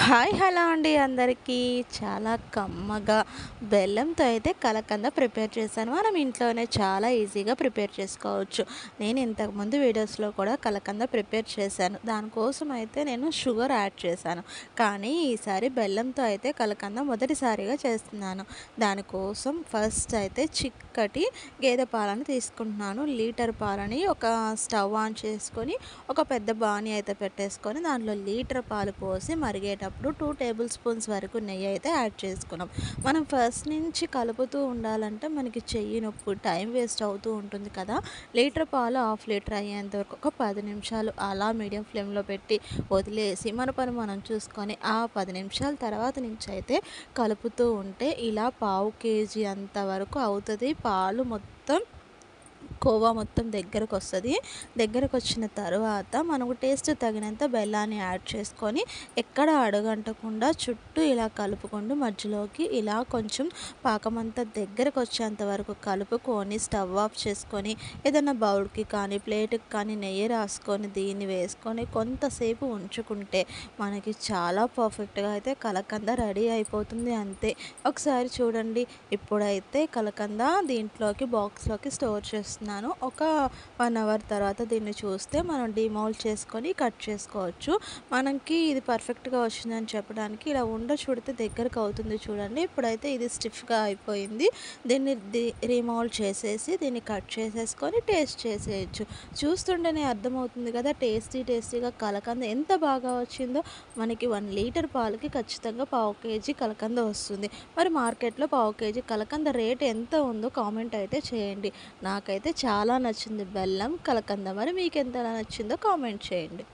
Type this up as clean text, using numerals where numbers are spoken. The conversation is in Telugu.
హాయ్ హలో అండి అందరికీ. చాలా కమ్మగా బెల్లంతో అయితే కలకంద ప్రిపేర్ చేశాను. మనం ఇంట్లోనే చాలా ఈజీగా ప్రిపేర్ చేసుకోవచ్చు. నేను ఇంతకుముందు వీడియోస్లో కూడా కలకంద ప్రిపేర్ చేశాను. దానికోసం అయితే నేను షుగర్ యాడ్ చేశాను. కానీ ఈసారి బెల్లంతో అయితే కలకంద మొదటిసారిగా చేస్తున్నాను. దానికోసం ఫస్ట్ అయితే చిక్కటి గేదె పాలను తీసుకుంటున్నాను. లీటర్ పాలని ఒక స్టవ్ ఆన్ చేసుకొని ఒక పెద్ద బాణీ అయితే పెట్టేసుకొని దాంట్లో లీటర్ పాలు పోసి మరిగేటప్పుడు 2 టేబుల్ స్పూన్స్ వరకు నెయ్యి అయితే యాడ్ చేసుకున్నాం. మనం ఫస్ట్ నుంచి కలుపుతూ ఉండాలంటే మనకి చెయ్యి నొప్పి, టైం వేస్ట్ అవుతూ ఉంటుంది కదా. లీటర్ పాలు హాఫ్ లీటర్ అయ్యేంత వరకు ఒక 10 నిమిషాలు అలా మీడియం ఫ్లేమ్లో పెట్టి వదిలేసి మన పని మనం చూసుకొని ఆ 10 నిమిషాల తర్వాత నుంచి అయితే కలుపుతూ ఉంటే ఇలా పావు కేజీ అంతవరకు అవుతుంది. పాలు మొత్తం కోవా మొత్తం దగ్గరకొస్తది. దగ్గరకొచ్చిన తర్వాత మనకు టేస్ట్ తగినంత బెల్లాన్ని యాడ్ చేసుకొని ఎక్కడ అడుగంటకుండా చుట్టూ ఇలా కలుపుకుంటూ మధ్యలోకి ఇలా కొంచెం పాకమంతా దగ్గరకొచ్చేంత వరకు కలుపుకొని స్టవ్ ఆఫ్ చేసుకొని ఏదైనా బౌల్కి కానీ ప్లేట్కి కానీ నెయ్యి రాసుకొని దీన్ని వేసుకొని కొంతసేపు ఉంచుకుంటే మనకి చాలా పర్ఫెక్ట్గా అయితే కలకంద రెడీ అయిపోతుంది. అంతే. ఒకసారి చూడండి. ఇప్పుడైతే కలకంద దీంట్లోకి బాక్స్లోకి స్టోర్ చేస్తున్నాను. ఒక 1 అవర్ తర్వాత దీన్ని చూస్తే మనం డిమౌల్డ్ చేసుకొని కట్ చేసుకోవచ్చు. మనకి ఇది పర్ఫెక్ట్గా వచ్చిందని చెప్పడానికి ఇలా చుడితే దగ్గరకు అవుతుంది చూడండి. ఇప్పుడైతే ఇది స్టిఫ్గా అయిపోయింది. దీన్ని రిమౌల్డ్ చేసేసి దీన్ని కట్ చేసేసుకొని టేస్ట్ చేసేయచ్చు. చూస్తుంటేనే అర్థమవుతుంది కదా టేస్టీగా కలకంద ఎంత బాగా వచ్చిందో. మనకి 1 లీటర్ పాలకి ఖచ్చితంగా పావు కేజీ కలకంద వస్తుంది. మరి మార్కెట్లో పావు కేజీ కలకంద రేట్ ఎంత ఉందో కామెంట్ అయితే చేయండి. నాకైతే చాలా నచ్చింది బెల్లం కలకంద. మరి మీకెంత నచ్చిందో కామెంట్ చేయండి.